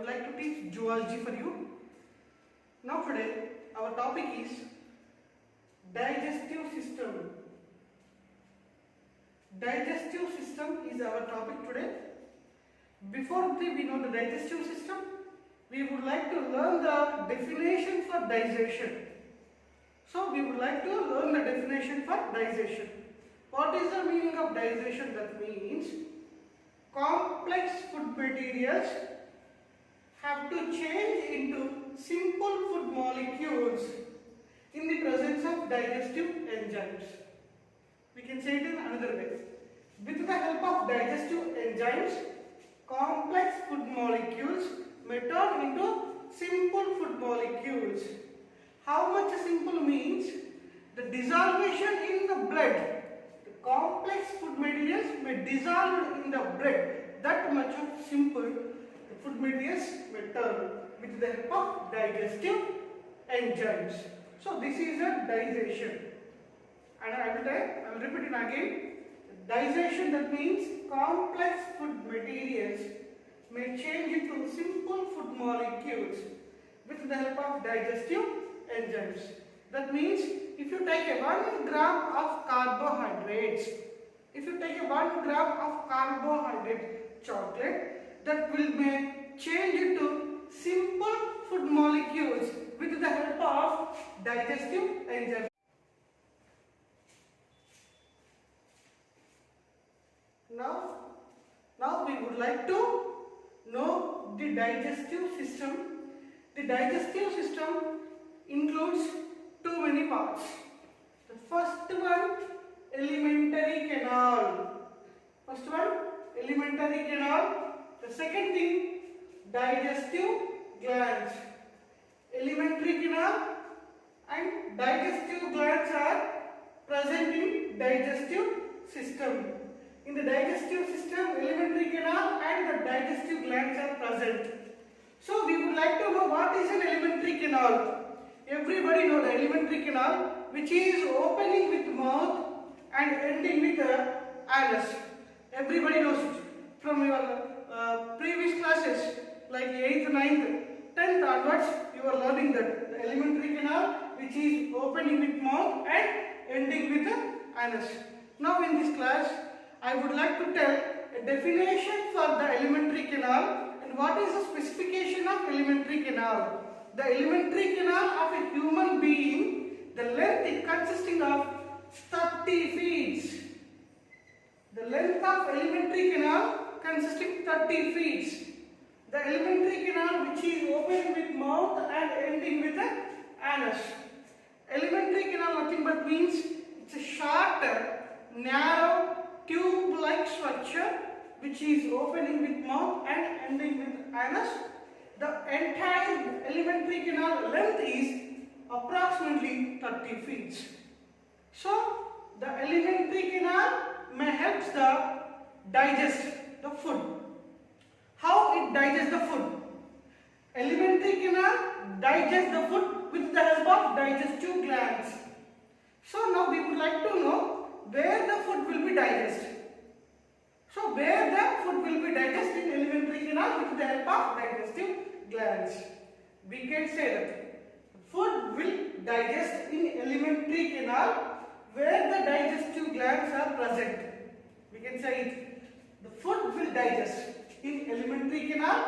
would like to teach zoology for you. Now today our topic is digestive system. Digestive system is our topic today. Before we know the digestive system, we would like to learn the definition for digestion. So we would like to learn the definition for digestion. What is the meaning of digestion? That means complex food materials have to change into simple food molecules in the presence of digestive enzymes. We can say it in another way. With the help of digestive enzymes, complex food molecules may turn into simple food molecules. How much simple means? The dissolution in the blood. The complex food materials may dissolve in the blood. That much of simple food materials may turn with the help of digestive enzymes. So this is a digestion. And I will repeat it again. Digestion, that means complex food materials may change into simple food molecules with the help of digestive enzymes. That means if you take a 1 gram of carbohydrates, if you take a 1 gram of carbohydrate chocolate, that will may change into simple food molecules with the help of digestive enzymes. Now we would like to know the digestive system. The digestive system includes too many parts. The first one, alimentary canal. First one, alimentary canal. The second thing, digestive glands. Alimentary canal and digestive glands are present in digestive system. In the digestive system, alimentary canal and the digestive glands are present. So we would like to know what is an alimentary canal. Everybody know the alimentary canal, which is opening with mouth and ending with anus. Everybody knows it. From your previous classes like 8th, 9th, 10th onwards, you are learning that the alimentary canal, which is opening with mouth and ending with anus. Now in this class, I would like to tell a definition for the alimentary canal and what is the specification of alimentary canal. The alimentary canal of a human being, the length is consisting of 30 feet. The length of alimentary canal consisting 30 feet. The alimentary canal which is opening with mouth and ending with the anus. Alimentary canal nothing but means it's a short, narrow, tube-like structure which is opening with mouth and ending with anus. The entire alimentary canal length is approximately 30 feet. So the alimentary canal may help the digest the food. How it digests the food? Alimentary canal digests the food with the help of digestive glands. So now we would like to know where the food will be digested. So where the food will be digested in alimentary canal with the help of digestive glands. We can say that food will digest in alimentary canal where the digestive glands are present. We can say it. The food will digest in alimentary canal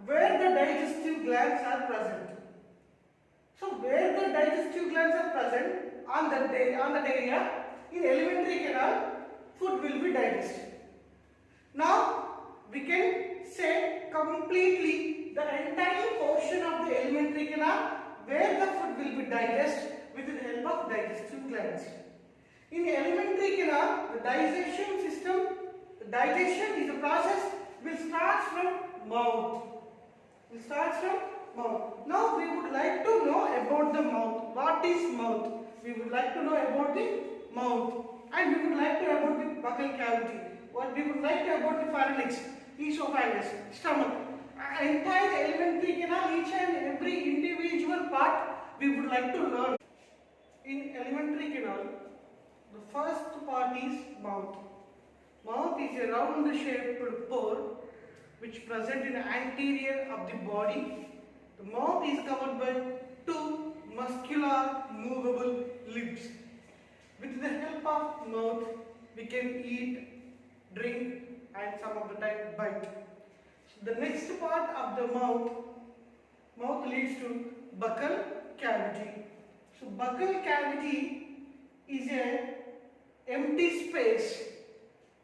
where the digestive glands are present. So where the digestive glands are present on that area, in alimentary canal, food will be digested. Now we can say completely the entire portion of the alimentary canal where the food will be digested with the help of digestive glands. In the alimentary canal, the digestion system, the digestion is a process which starts from mouth. It starts from mouth. Now we would like to know about the mouth. What is mouth? We would like to know about the mouth, and we would like to know about the buccal cavity. What we would like to know about the pharynx, esophagus, stomach. Entire alimentary canal, each and every individual part we would like to learn. In alimentary canal, the first part is mouth. Mouth is a round shaped pore which present in anterior of the body. The mouth is covered by two muscular movable lips. With the help of mouth, we can eat, drink, and some of the time bite. So the next part of the mouth leads to buccal cavity. So buccal cavity is a empty space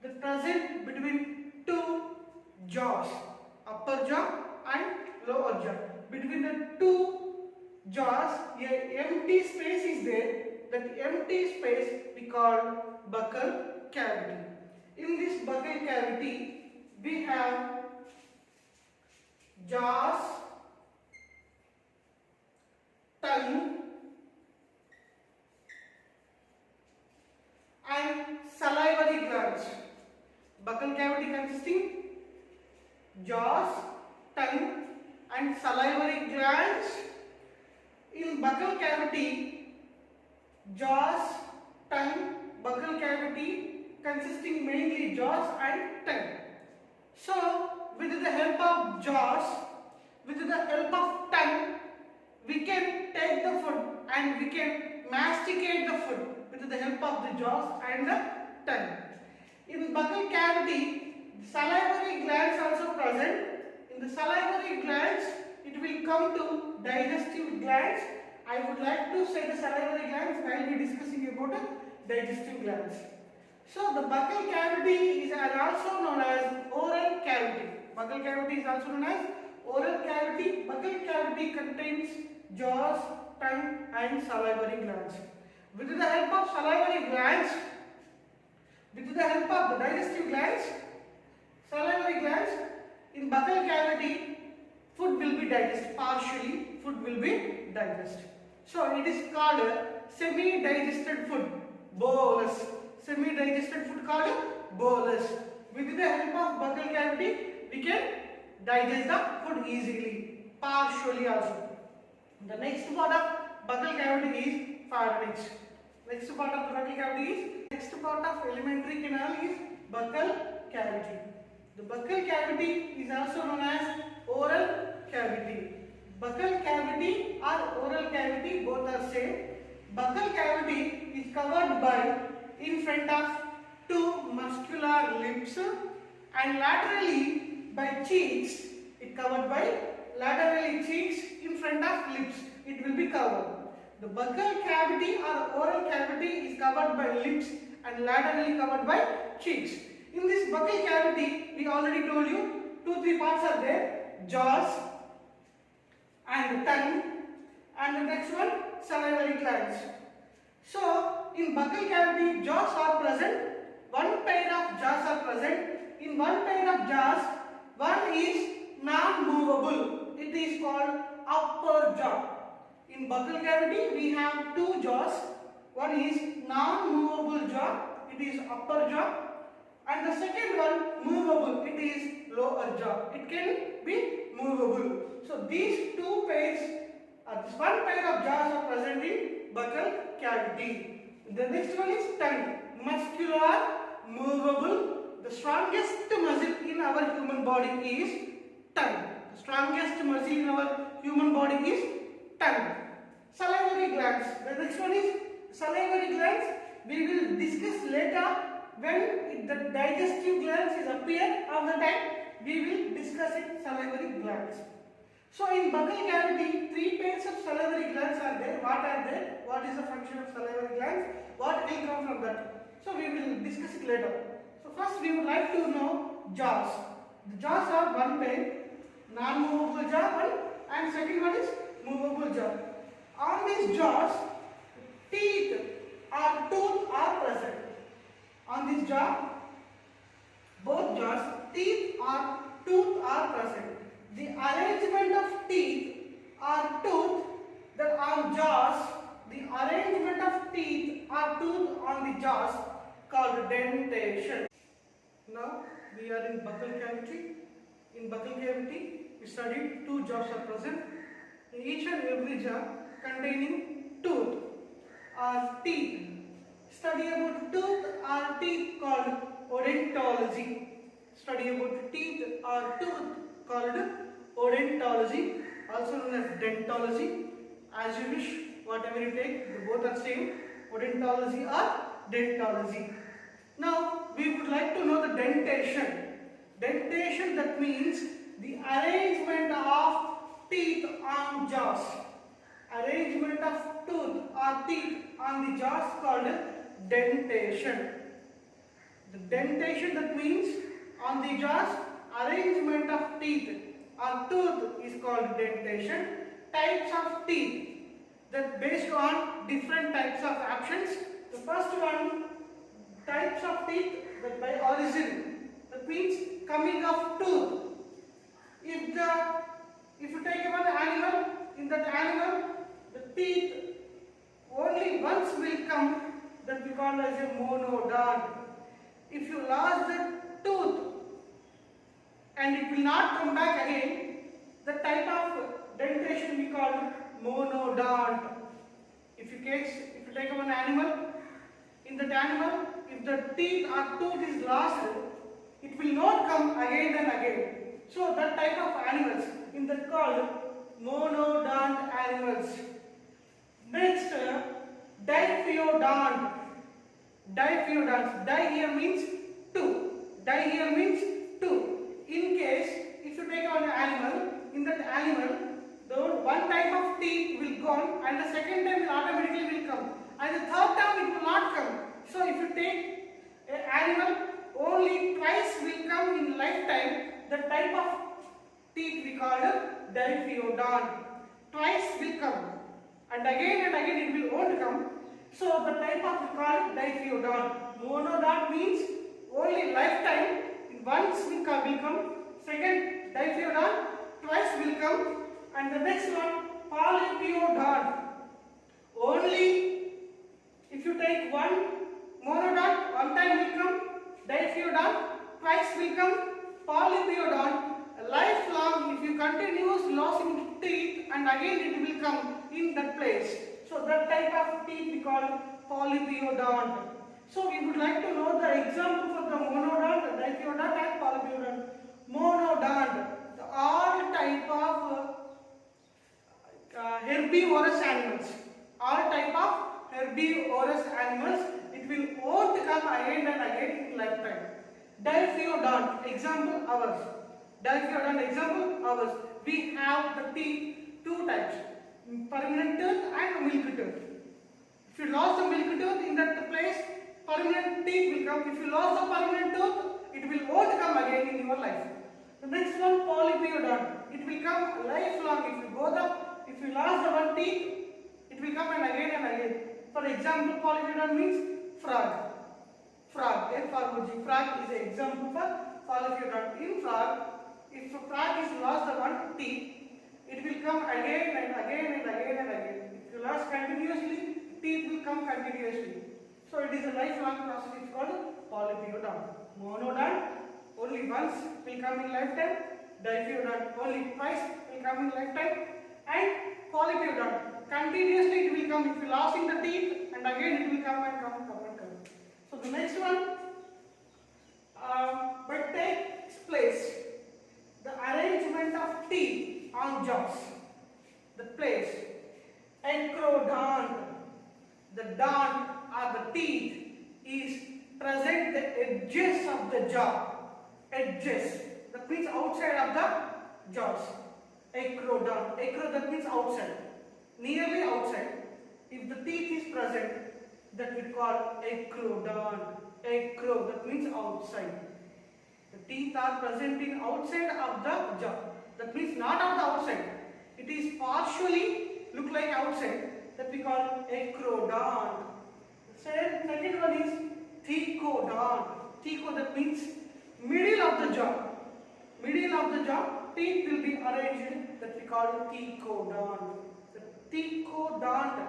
that present between two jaws, upper jaw and lower jaw. Between the two jaws, a empty space is there. That empty space we call buccal cavity. In this buccal cavity, we have jaws, tongue, and salivary glands. Buccal cavity consisting jaws, tongue, and salivary glands. In buccal cavity, jaws, tongue, buccal cavity consisting mainly jaws and tongue. So, with the help of jaws, with the help of tongue, we can take the food and we can masticate the food with the help of the jaws and the tongue. In buccal cavity, salivary glands also present. In the salivary glands, it will come to digestive glands. I would like to say the salivary glands while we discussing about digestive glands. So the buccal cavity is also known as oral cavity. Buccal cavity is also known as oral cavity. Buccal cavity contains jaws, tongue, and salivary glands. With the help of salivary glands, with the help of the digestive glands, salivary glands, in buccal cavity, food will be digested. Partially, food will be digested. So it is called semi-digested food, bolus. Semi-digested food called bolus. With the help of buccal cavity, we can digest the food easily, partially also. The next part of buccal cavity is pharynx. Next part of the buccal cavity is, next part of alimentary canal is buccal cavity. The buccal cavity is also known as oral cavity. Buccal cavity or oral cavity, both are same. Buccal cavity is covered by, in front of two muscular lips and laterally by cheeks. It covered by laterally cheeks in front of lips. It will be covered. The buccal cavity or oral cavity is covered by lips and laterally covered by cheeks. In this buccal cavity, we already told you 2-3 parts are there: jaws and tongue, and the next one salivary glands. So in buccal cavity, jaws are present. One pair of jaws are present. In one pair of jaws, one is non-movable. It is called upper jaw. In buccal cavity, we have two jaws. One is non-movable jaw. It is upper jaw. And the second one movable. It is lower jaw. It can be movable. So these two pairs, this one pair of jaws are present in buccal cavity. The next one is tongue. Muscular, movable. The strongest muscle in our human body is tongue. The strongest muscle in our human body is tongue. Salivary glands. The next one is salivary glands. We will discuss later when the digestive glands is appear. Of the time we will discuss it, salivary glands. So in buccal cavity, 3 pairs of salivary glands are there. What are there? What is the function of salivary glands? What will come from that? So we will discuss it later. So first we would like to know jaws. The jaws are one pair, non-movable jaw one, and second one is movable jaw. On these jaws, teeth or tooth are present. On this jaw, both jaws, teeth or tooth are present. The arrangement of teeth or tooth that on jaws, the arrangement of teeth or tooth on the jaws called dentation. Now we are in buccal cavity. In buccal cavity, we studied 2 jaws are present. In each and every jaw containing tooth or teeth. Study about tooth or teeth called odontology. study about teeth or tooth called odontology, also known as dentology. As you wish, whatever you take, they both are same, odontology or dentology. Now we would like to know the dentation. Dentation, that means the arrangement of teeth on jaws. Arrangement of tooth or teeth on the jaws called dentation. The dentation, that means on the jaws, arrangement of teeth or tooth is called dentation. Types of teeth, that based on different types of actions. The first one, types of teeth that by origin, that means coming of tooth. If you take one animal, in that animal the teeth only once will come, that we call as a monodont. If you lost the tooth and it will not come back again, the type of dentation we call monodont. If you take one animal, in that animal, if the teeth or tooth is lost, it will not come again and again. So that type of animals in that called monodont animals. Next, diphyodont. Diphyodonts. Di here means two. Di here means two. In case if you take one animal, in that animal, the one type of teeth will gone and the second time will automatically will come, and the third time it will not come. So if you take an animal, only twice will come in lifetime. The type of teeth we call diphyodont. Twice will come, and again it will won't come. So the type of we call diphyodont. Monodont means only lifetime once will come. Second, diphyodont twice will come, and the next one, polyphyodont. Only if you take one monodont, one time will come. Diphyodont twice will come. Polyphyodont, lifelong, if you continue losing teeth and again it will come in that place. So that type of teeth we call polyphyodont. So we would like to know the example for the monodont, diphyodont and polyphyodont. Monodont, all type of herbivorous animals. All type of herbivorous animals, it will won't come again and again in lifetime. Diphyodont, example ours. Diphyodont, example ours. We have the teeth two types, permanent tooth and milk tooth. If you lost the milk tooth, in that place permanent teeth will come. If you lost the permanent tooth, it will won't come again in your life. The next one, polyphyodont. It will come lifelong. If you lost the one teeth, it will come and again. For example, polyphyodont means frog. Frog, F-R-O-G. Frog is an example for polyphyodont. In frog, if a frog is lost the one teeth, it will come again and again. If you lost continuously, teeth will come continuously. So it is a lifelong process. It's called polyphyodont. Monodont, only once will come in lifetime. Diphyodont, only twice will come in lifetime. And polyphyodont, continuously it will come. If you lost in the teeth, and again it will come and come. So the next one, but takes place the arrangement of teeth on jaws. The place, acrodont. The dont or the teeth is present the edges of the jaw. Edges, that means outside of the jaws. Acrodont. Acro, that means outside, nearly outside. If the teeth is present, that we call acrodont. Acro, that means outside. The teeth are present in outside of the jaw. That means not on the outside. It is partially look like outside. That we call acrodont. Second one is thecodont. Theco, that means middle of the jaw. Middle of the jaw, teeth will be arranged. That we call thecodont. The thecodont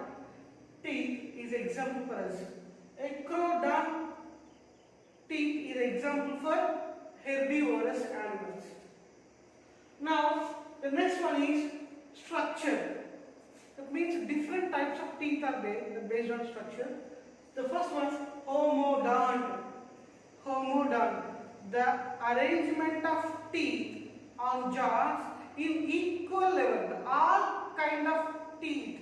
teeth is example for us. Acrodont teeth is example for herbivorous animals. Now the next one is structure. That means different types of teeth are there based on structure. The first one, homodont. Homodont. the arrangement of teeth on jaws in equal level. All kind of teeth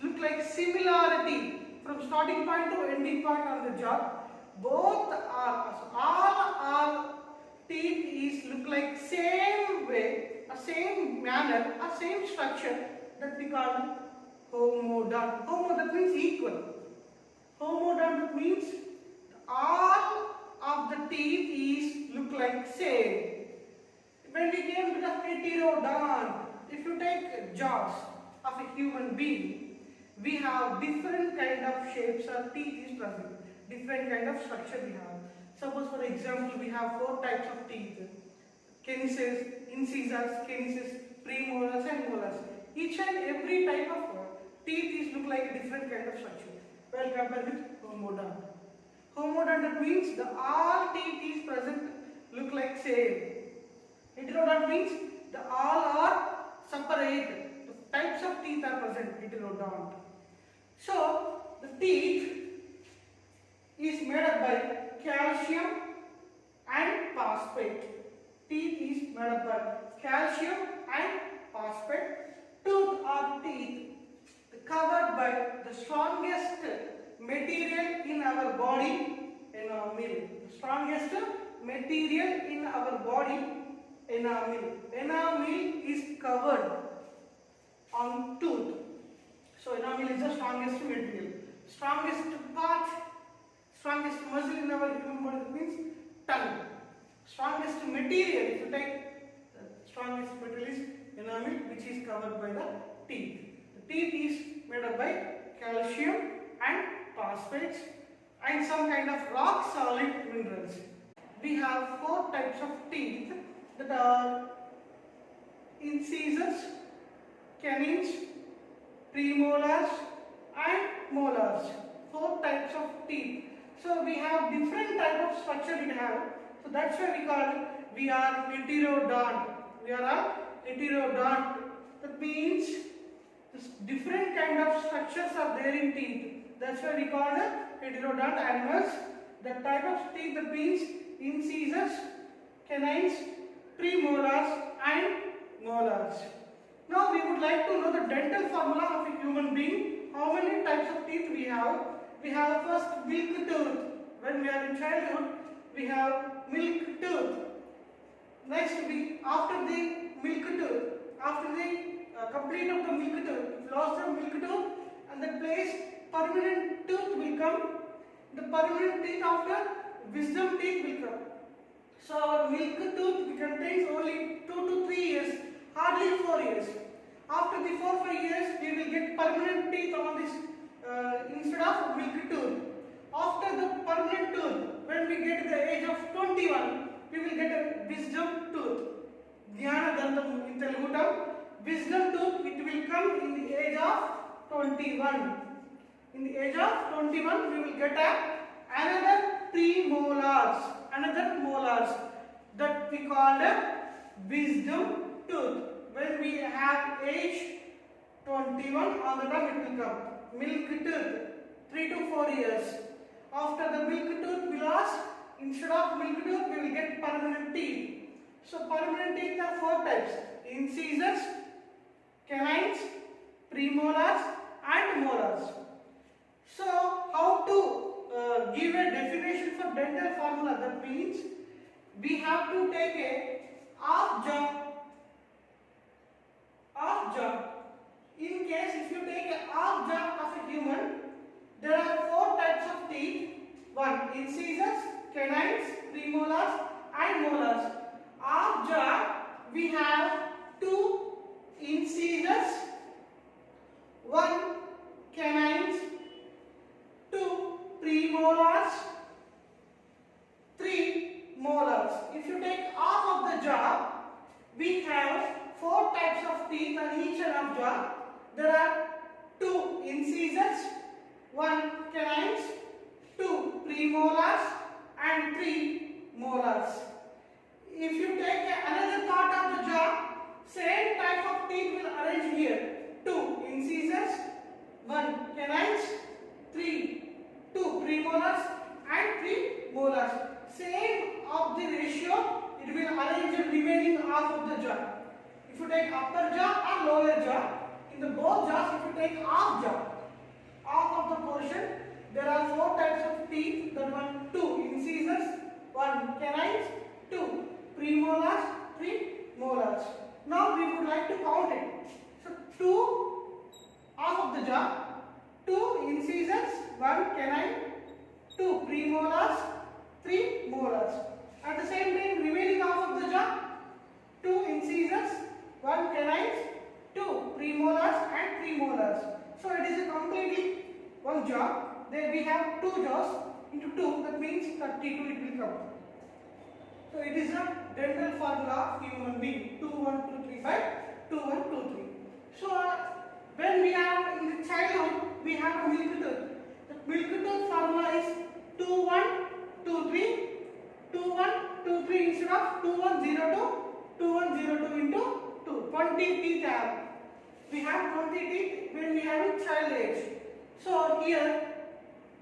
look like similarity from starting point to ending point on the jaw. Both are, so all our teeth is look like same way, a same manner, a same structure, that we call homodont. Homo, that means equal. Homodont means all of the teeth is look like same. When we came to the heterodont, if you take jaws of a human being, we have different kind of shapes or teeth is present. Different kind of structure we have. Suppose for example we have 4 types of teeth: canines, incisors, canines, premolars and molars. Each and every type of teeth is look like a different kind of structure. Well, compared with homodont. Homodont means the all teeth is present look like same. Heterodont means the all are separate. The types of teeth are present. Heterodont. So the teeth is made up by calcium and phosphate. Teeth is made up by calcium and phosphate. Tooth or teeth covered by the strongest material in our body, enamel. The strongest material in our body, enamel. Enamel is covered on tooth. So enamel is the strongest material. Strongest part, strongest muscle in our human body means tongue. Strongest material, if you take the strongest material is enamel, which is covered by the teeth. The teeth is made up by calcium and phosphates and some kind of rock solid minerals. We have 4 types of teeth, that are incisors, canines, premolars and molars. 4 types of teeth. So we have different type of structure we have. So that's why we are heterodont. We are a heterodont. That means different kind of structures are there in teeth. That's why we call the heterodont animals. The type of teeth, that means incisors, canines, premolars and molars. Now we would like to know the dental formula of a human being. How many types of teeth we have? We have first milk tooth. When we are in childhood, we have milk tooth. Next, after the milk tooth, after the complete of the milk tooth, if lost the milk tooth, and that place permanent tooth will come. The permanent teeth after wisdom teeth will come. So our milk tooth contains only 2 to 3 years, hardly 4 years. After the 4-5 years, we will get permanent teeth on this instead of milk tooth. After the permanent tooth, when we get to the age of 21, we will get a wisdom tooth. Jnana Dandam in Telugu term. Wisdom tooth, it will come in the age of 21. In the age of 21, we will get another premolars, another molars, that we call a wisdom tooth. When we have age 21, on the time it will come. Milk tooth, 3 to 4 years. After the milk tooth we lost, instead of milk tooth we will get permanent teeth. So permanent teeth are 4 types: incisors, canines, premolars and molars. So how to give a definition for dental formula? That means we have to take a half jaw. In case if you take a half jaw of a human, there are 4 types of teeth. 1. Incisors, canines, premolars and molars. Half jaw, we have 2 incisors, 1 canines, 2 premolars, 3 molars. If you take half of the jaw, we have 4 types of teeth on each and of jaw. There are 2 incisors, 1 canines, 2 premolars and 3 molars. If you take another part of the jaw, same type of teeth will arrange here. 2 incisors, 1 canines, 2 premolars and 3 molars. same of the ratio, it will arrange the remaining half of the jaw. If you take upper jaw or lower jaw, in the both jaws, if you take half jaw, half of the portion, there are 4 types of teeth. That one, 2 incisors, 1 canines, 2 premolars, 3 molars. Now we would like to count it. So 2 half of the jaw, 2 incisors, 1 canine, 2 premolars, 3 molars. At the same time, remaining half of the jaw, 2 incisors, 1 canines, 2 premolars and 3 molars. So it is a completely one jaw. There we have 2 jaws into 2, that means 32 it will come. So it is a dental formula of human being, 2 1 2 3 5, 2 1 2 3. So when we are in the childhood, we have a milk tooth. The milk tooth formula is 2 1 2 3, 2 1 2 3 instead of 2 1 0 2, 2 1 0 2 into 2. 20 teeth have. We have 20 teeth when we have a child age. So here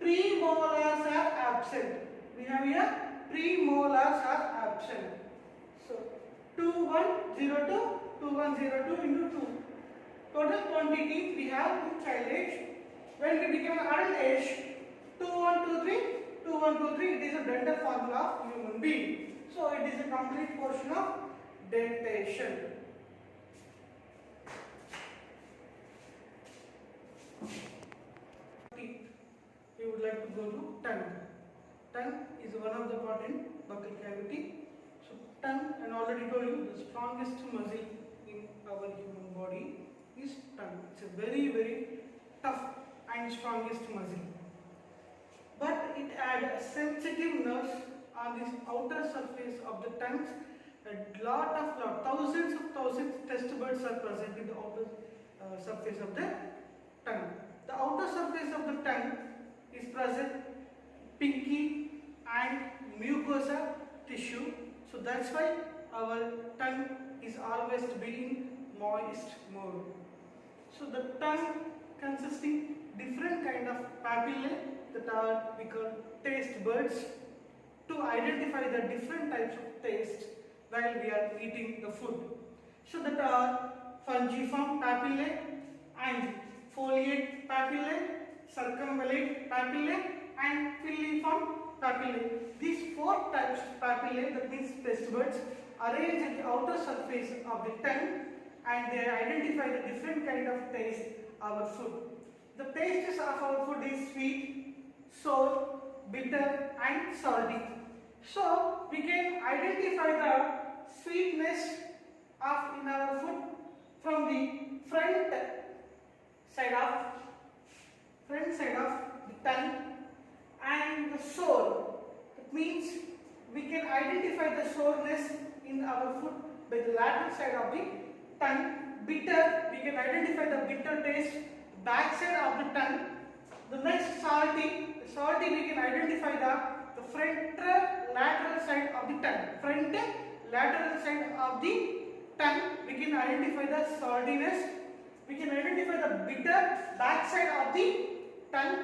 premolars are absent. We have here premolars are absent. So 2 1 0 2, 2 1 0 2 into 2. Total 20 teeth we have in child age. When we become adult age, 2 1 2 3, 2 1 2 3. It is a dental formula of human being. So it is a complete portion of dentation. Teeth. We would like to go to tongue. Tongue is one of the part in buccal cavity. So tongue, and already told you, the strongest muscle in our human body is tongue. It's a very tough and strongest muscle. But it had sensitive nerves on this outer surface of the tongue. Thousands of test buds are present in the outer surface of the tongue. The outer surface of the tongue is present pinky and mucosa tissue. So that's why our tongue is always to be in moist mode. So the tongue consisting different kind of papillae that are we call taste buds to identify the different types of taste while we are eating the food. So that are fungiform papillae and foliate papillae, circumvallate papillae and filiform papillae. These 4 types of papillae, that means taste buds, arranged at the outer surface of the tongue, and they identify the different kind of taste our food. The tastes of our food is sweet, sour, bitter and salty. So we can identify the sweetness of in our food from the front side of the tongue, and the sour. That means we can identify the sourness in our food by the lateral side of the tongue. Bitter, we can identify the bitter taste back side of the tongue. The next salty we can identify the front lateral side of the tongue. Front lateral side of the tongue, we can identify the saltiness. We can identify the bitter back side of the tongue.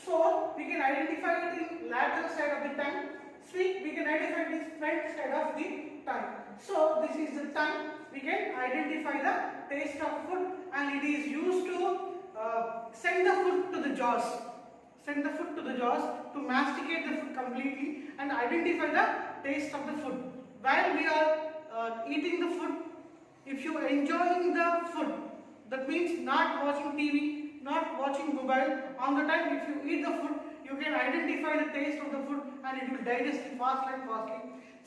Sour, we can identify it in lateral side of the tongue. Sweet, we can identify this front side of the tongue. So this is the tongue. We can identify the taste of food, and it is used to send the food to the jaws. Send the food to the jaws to masticate the food completely and identify the taste of the food. While we are eating the food, if you are enjoying the food, that means not watching TV, not watching mobile, on the time if you eat the food, you can identify the taste of the food and it will digest fastly and fastly.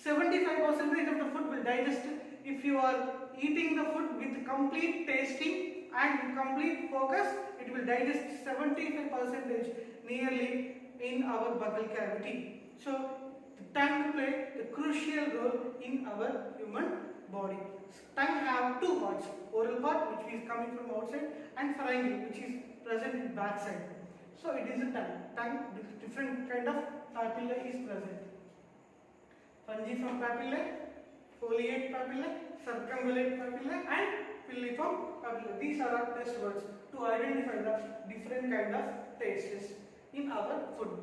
75% of the food will digest if you are eating the food with complete tasting and complete focus. It will digest 75% nearly in our buccal cavity. So the tongue plays a crucial role in our human body. Tongue have 2 parts: oral part, which is coming from outside, and pharyngeal, which is present in back side. So it is a tongue. Tongue, different kind of papillae is present. Fungiform papillae, foliate papillae, circumvallate papillae and filiform papillae. These are our test words to identify the different kind of tastes in our food.